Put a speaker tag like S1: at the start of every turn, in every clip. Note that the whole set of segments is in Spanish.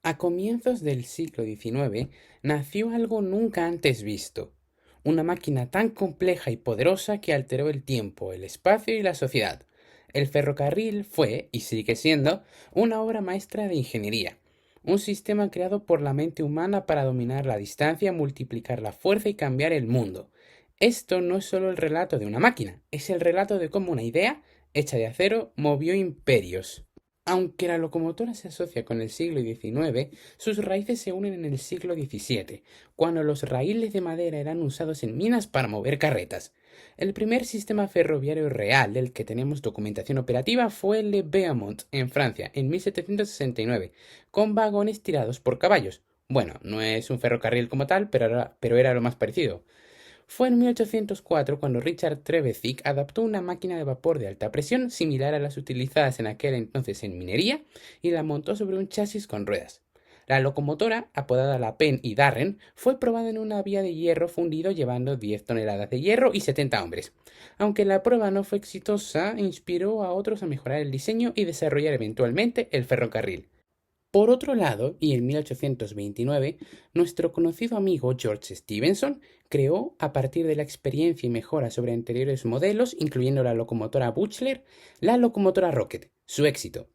S1: A comienzos del siglo XIX nació algo nunca antes visto, una máquina tan compleja y poderosa que alteró el tiempo, el espacio y la sociedad. El ferrocarril fue, y sigue siendo, una obra maestra de ingeniería, un sistema creado por la mente humana para dominar la distancia, multiplicar la fuerza y cambiar el mundo. Esto no es solo el relato de una máquina, es el relato de cómo una idea, hecha de acero, movió imperios. Aunque la locomotora se asocia con el siglo XIX, sus raíces se unen en el siglo XVII, cuando los raíles de madera eran usados en minas para mover carretas. El primer sistema ferroviario real del que tenemos documentación operativa fue el de Beaumont, en Francia, en 1769, con vagones tirados por caballos. Bueno, no es un ferrocarril como tal, pero era lo más parecido. Fue en 1804 cuando Richard Trevithick adaptó una máquina de vapor de alta presión similar a las utilizadas en aquel entonces en minería y la montó sobre un chasis con ruedas. La locomotora, apodada la Penn y Darren, fue probada en una vía de hierro fundido llevando 10 toneladas de hierro y 70 hombres. Aunque la prueba no fue exitosa, inspiró a otros a mejorar el diseño y desarrollar eventualmente el ferrocarril. Por otro lado, y en 1829, nuestro conocido amigo George Stephenson creó, a partir de la experiencia y mejora sobre anteriores modelos, incluyendo la locomotora Butler, la locomotora Rocket, su éxito.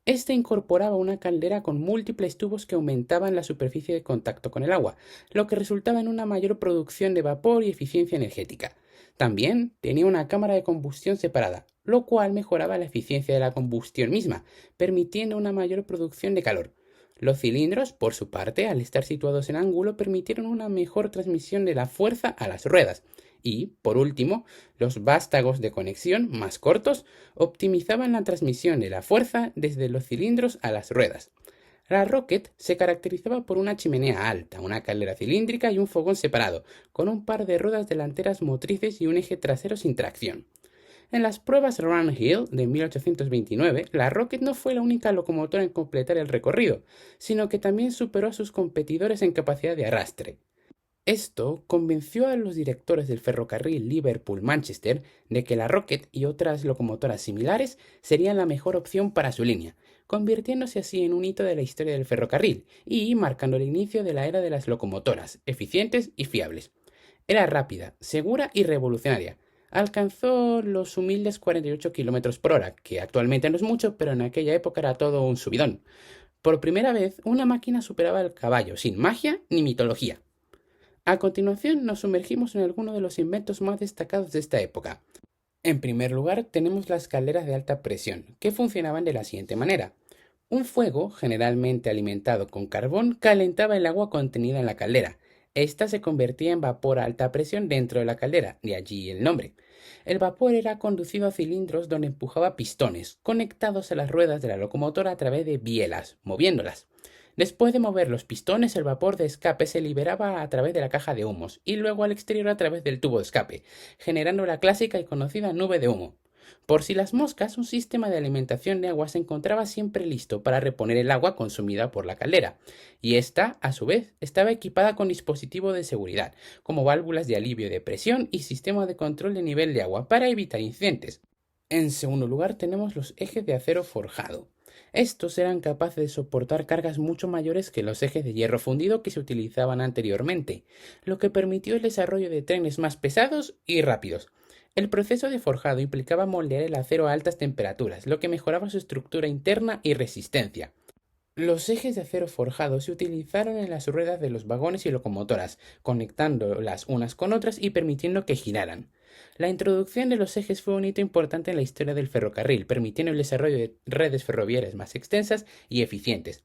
S1: Esta incorporaba una caldera con múltiples tubos que aumentaban la superficie de contacto con el agua, lo que resultaba en una mayor producción de vapor y eficiencia energética. También tenía una cámara de combustión separada, lo cual mejoraba la eficiencia de la combustión misma, permitiendo una mayor producción de calor. Los cilindros, por su parte, al estar situados en ángulo, permitieron una mejor transmisión de la fuerza a las ruedas. Y, por último, los vástagos de conexión más cortos optimizaban la transmisión de la fuerza desde los cilindros a las ruedas. La Rocket se caracterizaba por una chimenea alta, una caldera cilíndrica y un fogón separado, con un par de ruedas delanteras motrices y un eje trasero sin tracción. En las pruebas Run Hill de 1829, la Rocket no fue la única locomotora en completar el recorrido, sino que también superó a sus competidores en capacidad de arrastre. Esto convenció a los directores del ferrocarril Liverpool-Manchester de que la Rocket y otras locomotoras similares serían la mejor opción para su línea, convirtiéndose así en un hito de la historia del ferrocarril y marcando el inicio de la era de las locomotoras, eficientes y fiables. Era rápida, segura y revolucionaria. Alcanzó los humildes 48 kilómetros por hora, que actualmente no es mucho, pero en aquella época era todo un subidón. Por primera vez, una máquina superaba al caballo, sin magia ni mitología. A continuación, nos sumergimos en algunos de los inventos más destacados de esta época. En primer lugar, tenemos las calderas de alta presión, que funcionaban de la siguiente manera. Un fuego, generalmente alimentado con carbón, calentaba el agua contenida en la caldera. Esta se convertía en vapor a alta presión dentro de la caldera, de allí el nombre. El vapor era conducido a cilindros donde empujaba pistones, conectados a las ruedas de la locomotora a través de bielas, moviéndolas. Después de mover los pistones, el vapor de escape se liberaba a través de la caja de humos y luego al exterior a través del tubo de escape, generando la clásica y conocida nube de humo. Por si las moscas, un sistema de alimentación de agua se encontraba siempre listo para reponer el agua consumida por la caldera, y esta, a su vez, estaba equipada con dispositivos de seguridad, como válvulas de alivio de presión y sistema de control de nivel de agua para evitar incidentes. En segundo lugar, tenemos los ejes de acero forjado. Estos eran capaces de soportar cargas mucho mayores que los ejes de hierro fundido que se utilizaban anteriormente, lo que permitió el desarrollo de trenes más pesados y rápidos. El proceso de forjado implicaba moldear el acero a altas temperaturas, lo que mejoraba su estructura interna y resistencia. Los ejes de acero forjado se utilizaron en las ruedas de los vagones y locomotoras, conectándolas unas con otras y permitiendo que giraran. La introducción de los ejes fue un hito importante en la historia del ferrocarril, permitiendo el desarrollo de redes ferroviarias más extensas y eficientes.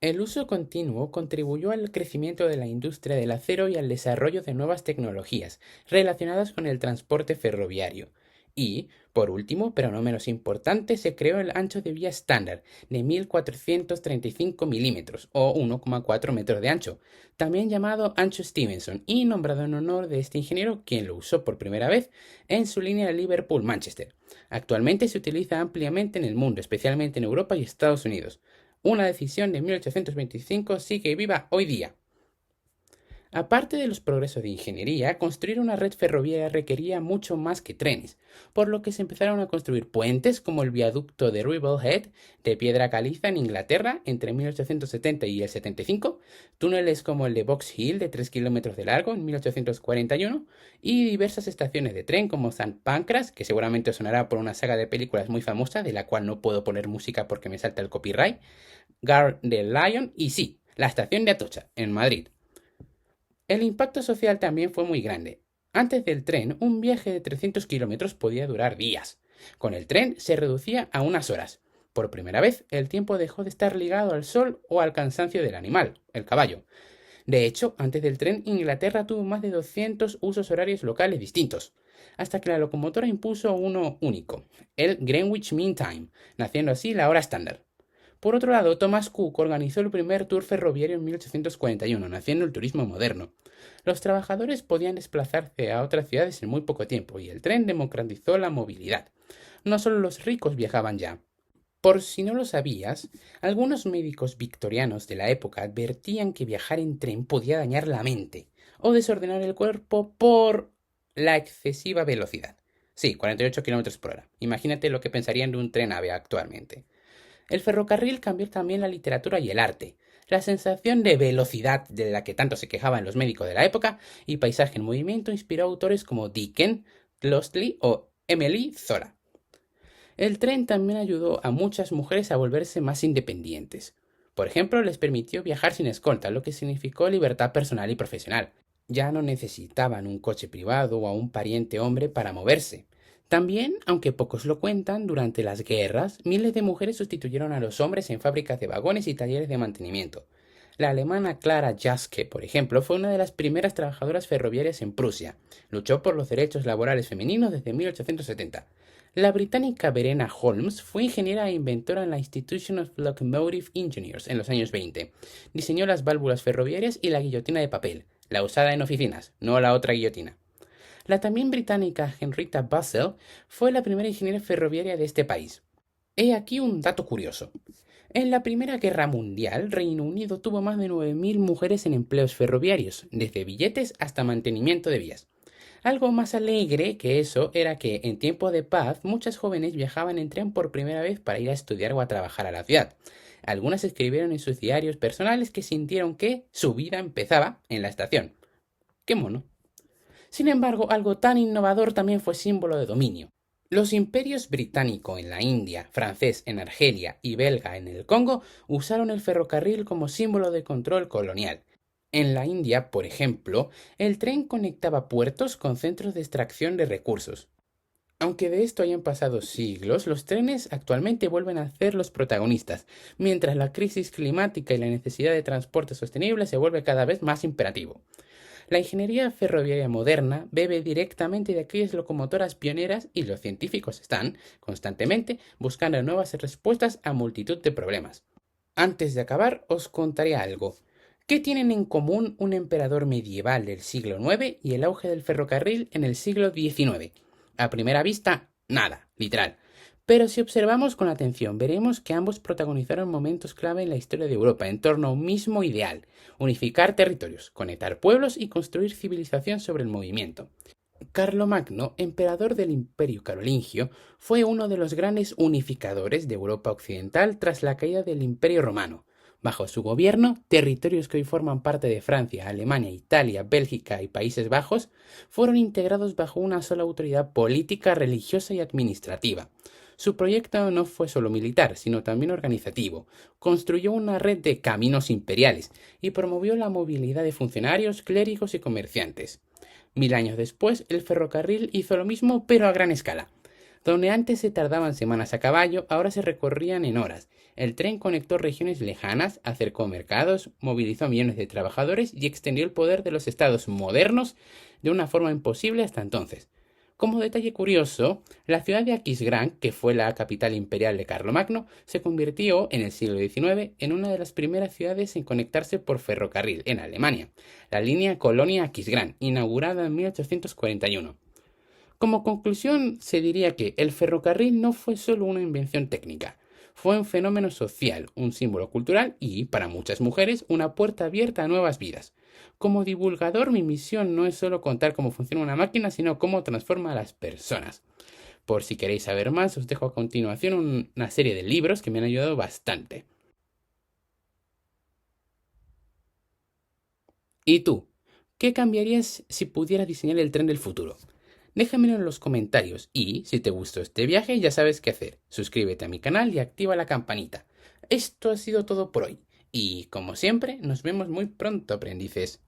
S1: El uso continuo contribuyó al crecimiento de la industria del acero y al desarrollo de nuevas tecnologías relacionadas con el transporte ferroviario. Y, por último, pero no menos importante, se creó el ancho de vía estándar de 1435 milímetros o 1,4 metros de ancho, también llamado ancho Stevenson y nombrado en honor de este ingeniero quien lo usó por primera vez en su línea Liverpool-Manchester. Actualmente se utiliza ampliamente en el mundo, especialmente en Europa y Estados Unidos. Una decisión de 1825 sigue viva hoy día. Aparte de los progresos de ingeniería, construir una red ferroviaria requería mucho más que trenes, por lo que se empezaron a construir puentes como el viaducto de Ribble Head de piedra caliza en Inglaterra entre 1870 y el 75, túneles como el de Box Hill de 3 kilómetros de largo en 1841 y diversas estaciones de tren como St. Pancras, que seguramente sonará por una saga de películas muy famosa de la cual no puedo poner música porque me salta el copyright, Gare de Lyon y sí, la estación de Atocha en Madrid. El impacto social también fue muy grande. Antes del tren, un viaje de 300 kilómetros podía durar días. Con el tren se reducía a unas horas. Por primera vez, el tiempo dejó de estar ligado al sol o al cansancio del animal, el caballo. De hecho, antes del tren, Inglaterra tuvo más de 200 usos horarios locales distintos, hasta que la locomotora impuso uno único, el Greenwich Mean Time, naciendo así la hora estándar. Por otro lado, Thomas Cook organizó el primer tour ferroviario en 1841, naciendo el turismo moderno. Los trabajadores podían desplazarse a otras ciudades en muy poco tiempo y el tren democratizó la movilidad. No solo los ricos viajaban ya. Por si no lo sabías, algunos médicos victorianos de la época advertían que viajar en tren podía dañar la mente o desordenar el cuerpo por la excesiva velocidad. Sí, 48 kilómetros por hora. Imagínate lo que pensarían de un tren AVE actualmente. El ferrocarril cambió también la literatura y el arte. La sensación de velocidad de la que tanto se quejaban los médicos de la época y paisaje en movimiento inspiró a autores como Dickens, Lostley o Emily Zola. El tren también ayudó a muchas mujeres a volverse más independientes. Por ejemplo, les permitió viajar sin escolta, lo que significó libertad personal y profesional. Ya no necesitaban un coche privado o a un pariente hombre para moverse. También, aunque pocos lo cuentan, durante las guerras, miles de mujeres sustituyeron a los hombres en fábricas de vagones y talleres de mantenimiento. La alemana Clara Jaske, por ejemplo, fue una de las primeras trabajadoras ferroviarias en Prusia. Luchó por los derechos laborales femeninos desde 1870. La británica Verena Holmes fue ingeniera e inventora en la Institution of Locomotive Engineers en los años 20. Diseñó las válvulas ferroviarias y la guillotina de papel, la usada en oficinas, no la otra guillotina. La también británica Henrietta Bussell fue la primera ingeniera ferroviaria de este país. He aquí un dato curioso. En la Primera Guerra Mundial, Reino Unido tuvo más de 9.000 mujeres en empleos ferroviarios, desde billetes hasta mantenimiento de vías. Algo más alegre que eso era que en tiempo de paz muchas jóvenes viajaban en tren por primera vez para ir a estudiar o a trabajar a la ciudad. Algunas escribieron en sus diarios personales que sintieron que su vida empezaba en la estación. ¡Qué mono! Sin embargo, algo tan innovador también fue símbolo de dominio. Los imperios británico en la India, francés en Argelia y belga en el Congo usaron el ferrocarril como símbolo de control colonial. En la India, por ejemplo, el tren conectaba puertos con centros de extracción de recursos. Aunque de esto hayan pasado siglos, los trenes actualmente vuelven a ser los protagonistas, mientras la crisis climática y la necesidad de transporte sostenible se vuelve cada vez más imperativo. La ingeniería ferroviaria moderna bebe directamente de aquellas locomotoras pioneras y los científicos están, constantemente, buscando nuevas respuestas a multitud de problemas. Antes de acabar, os contaré algo. ¿Qué tienen en común un emperador medieval del siglo IX y el auge del ferrocarril en el siglo XIX? A primera vista, nada, literal. Pero si observamos con atención, veremos que ambos protagonizaron momentos clave en la historia de Europa en torno a un mismo ideal: unificar territorios, conectar pueblos y construir civilización sobre el movimiento. Carlomagno, emperador del Imperio Carolingio, fue uno de los grandes unificadores de Europa occidental tras la caída del Imperio Romano. Bajo su gobierno, territorios que hoy forman parte de Francia, Alemania, Italia, Bélgica y Países Bajos fueron integrados bajo una sola autoridad política, religiosa y administrativa. Su proyecto no fue solo militar, sino también organizativo. Construyó una red de caminos imperiales y promovió la movilidad de funcionarios, clérigos y comerciantes. 1000 años después, el ferrocarril hizo lo mismo, pero a gran escala. Donde antes se tardaban semanas a caballo, ahora se recorrían en horas. El tren conectó regiones lejanas, acercó mercados, movilizó millones de trabajadores y extendió el poder de los estados modernos de una forma imposible hasta entonces. Como detalle curioso, la ciudad de Aquisgrán, que fue la capital imperial de Carlomagno, se convirtió en el siglo XIX en una de las primeras ciudades en conectarse por ferrocarril en Alemania, la línea Colonia-Aquisgrán, inaugurada en 1841. Como conclusión, se diría que el ferrocarril no fue solo una invención técnica, Fue un fenómeno social, un símbolo cultural y, para muchas mujeres, una puerta abierta a nuevas vidas. Como divulgador, mi misión no es solo contar cómo funciona una máquina, sino cómo transforma a las personas. Por si queréis saber más, os dejo a continuación una serie de libros que me han ayudado bastante. ¿Y tú? ¿Qué cambiarías si pudieras diseñar el tren del futuro? Déjamelo en los comentarios y, si te gustó este viaje, ya sabes qué hacer. Suscríbete a mi canal y activa la campanita. Esto ha sido todo por hoy. Y, como siempre, nos vemos muy pronto, aprendices.